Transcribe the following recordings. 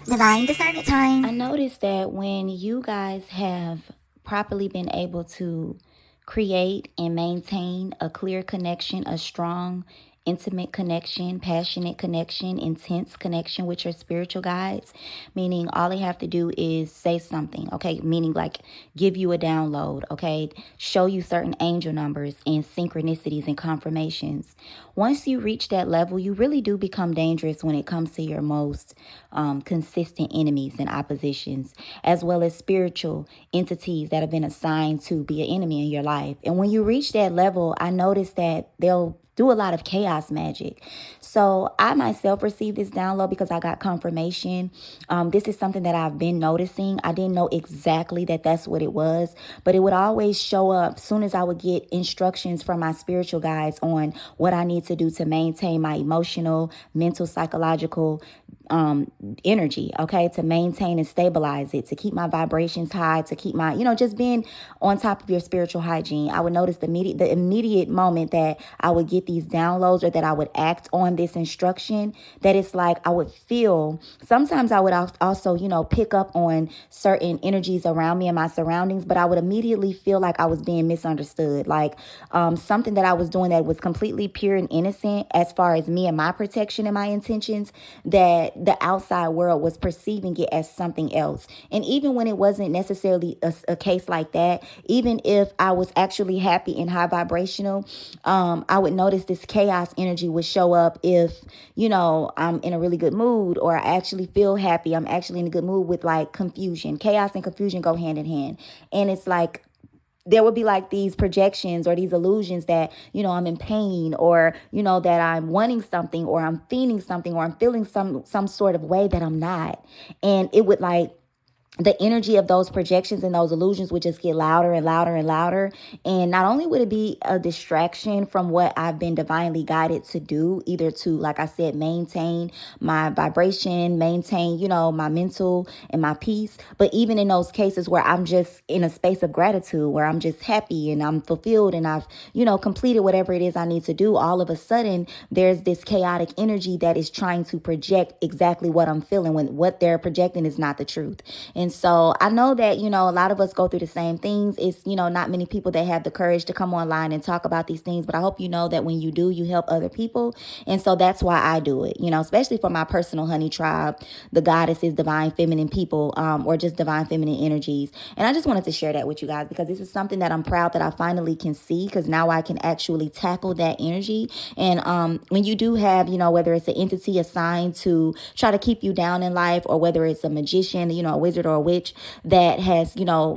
Divine discernment time. I noticed that when you guys have properly been able to create and maintain a clear connection, a strong, intimate connection, passionate connection, intense connection with your spiritual guides, meaning all they have to do is say something, okay? Meaning like give you a download, okay? Show you certain angel numbers and synchronicities and confirmations. Once you reach that level, you really do become dangerous when it comes to your most consistent enemies and oppositions, as well as spiritual entities that have been assigned to be an enemy in your life. And when you reach that level, I noticed that they'll do a lot of chaos magic. So I myself received this download because I got confirmation. This is something that I've been noticing. I didn't know exactly that that's what it was, but it would always show up soon as I would get instructions from my spiritual guides on what I need to do to maintain my emotional, mental, psychological energy, okay, to maintain and stabilize it, to keep my vibrations high, to keep my, just being on top of your spiritual hygiene. I would notice the immediate moment that I would get these downloads or that I would act on this instruction, that it's like I would feel, sometimes I would also, pick up on certain energies around me and my surroundings, but I would immediately feel like I was being misunderstood, like something that I was doing that was completely pure and innocent as far as me and my protection and my intentions, that the outside world was perceiving it as something else. And even when it wasn't necessarily a case like that, even if I was actually happy and high vibrational, I would notice this chaos energy would show up if, I'm in a really good mood, or I actually feel happy. I'm actually in a good mood with like confusion. Chaos and confusion go hand in hand. And it's like, there would be like these projections or these illusions that, I'm in pain, or, that I'm wanting something, or I'm feeling something, or I'm feeling some sort of way that I'm not. And it would like, the energy of those projections and those illusions would just get louder and louder and louder. And not only would it be a distraction from what I've been divinely guided to do, either to, like I said, maintain my vibration, maintain, my mental and my peace. But even in those cases where I'm just in a space of gratitude, where I'm just happy and I'm fulfilled and I've, completed whatever it is I need to do, all of a sudden there's this chaotic energy that is trying to project exactly what I'm feeling when what they're projecting is not the truth. And so I know that, a lot of us go through the same things. It's, not many people that have the courage to come online and talk about these things. But I hope you know that when you do, you help other people. And so that's why I do it, especially for my personal honey tribe, the goddesses, divine feminine people, or just divine feminine energies. And I just wanted to share that with you guys because this is something that I'm proud that I finally can see, because now I can actually tackle that energy. And when you do have, whether it's an entity assigned to try to keep you down in life, or whether it's a magician, a wizard or a witch that has,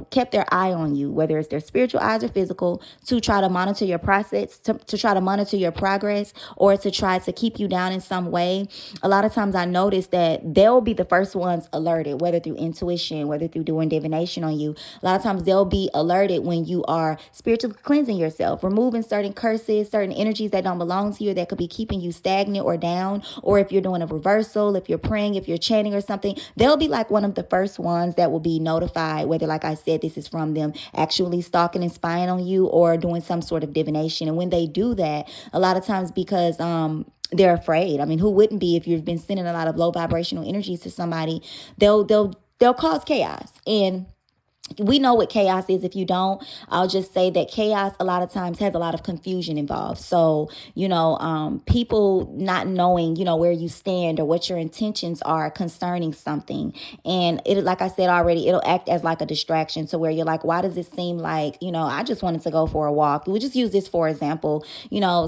kept their eye on you, whether it's their spiritual eyes or physical, to try to monitor your process, to try to monitor your progress, or to try to keep you down in some way. A lot of times I notice that they'll be the first ones alerted, whether through intuition, whether through doing divination on you. A lot of times they'll be alerted when you are spiritually cleansing yourself, removing certain curses, certain energies that don't belong to you, that could be keeping you stagnant or down. Or if you're doing a reversal, if you're praying, if you're chanting or something, they'll be like one of the first ones that will be notified, whether, like I said, this is from them actually stalking and spying on you, or doing some sort of divination. And when they do that, a lot of times because they're afraid. I mean, who wouldn't be if you've been sending a lot of low vibrational energies to somebody? They'll cause chaos. And we know what chaos is. If you don't, I'll just say that chaos a lot of times has a lot of confusion involved. So, people not knowing, where you stand or what your intentions are concerning something. And it, like I said already, it'll act as like a distraction, to where you're like, why does it seem like, I just wanted to go for a walk. We just use this for example.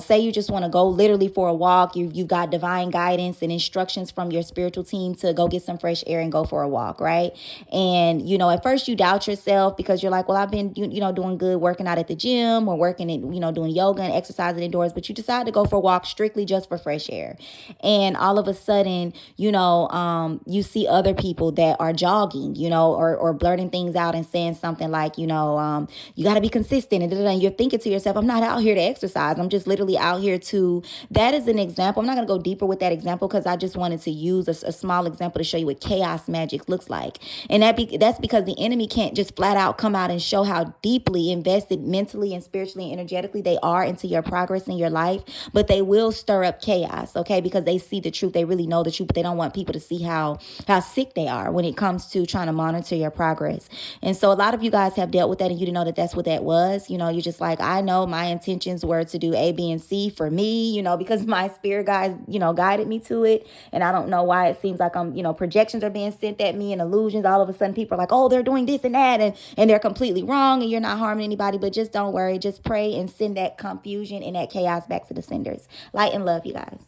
Say you just want to go literally for a walk. You've got divine guidance and instructions from your spiritual team to go get some fresh air and go for a walk, right? And, at first you doubt yourself because you're like, well, I've been, doing good working out at the gym, or working at, doing yoga and exercising indoors, but you decide to go for a walk strictly just for fresh air. And all of a sudden, you see other people that are jogging, or blurting things out and saying something like, you got to be consistent. And you're thinking to yourself, I'm not out here to exercise. I'm just literally out here to, that is an example. I'm not going to go deeper with that example because I just wanted to use a small example to show you what chaos magic looks like. And that's because the enemy can't just just flat out come out and show how deeply invested mentally and spiritually and energetically they are into your progress in your life. But they will stir up chaos, okay? Because they see the truth. They really know the truth, but they don't want people to see how sick they are when it comes to trying to monitor your progress. And so a lot of you guys have dealt with that, and you didn't know that that's what that was. You know, you're just like, I know my intentions were to do A, B, and C for me, you know, because my spirit guides, you know, guided me to it. And I don't know why it seems like projections are being sent at me and illusions. All of a sudden people are like, oh, they're doing this and that, and they're completely wrong, and you're not harming anybody. But just don't worry. Just pray and send that confusion and that chaos back to the senders. Light and love, you guys.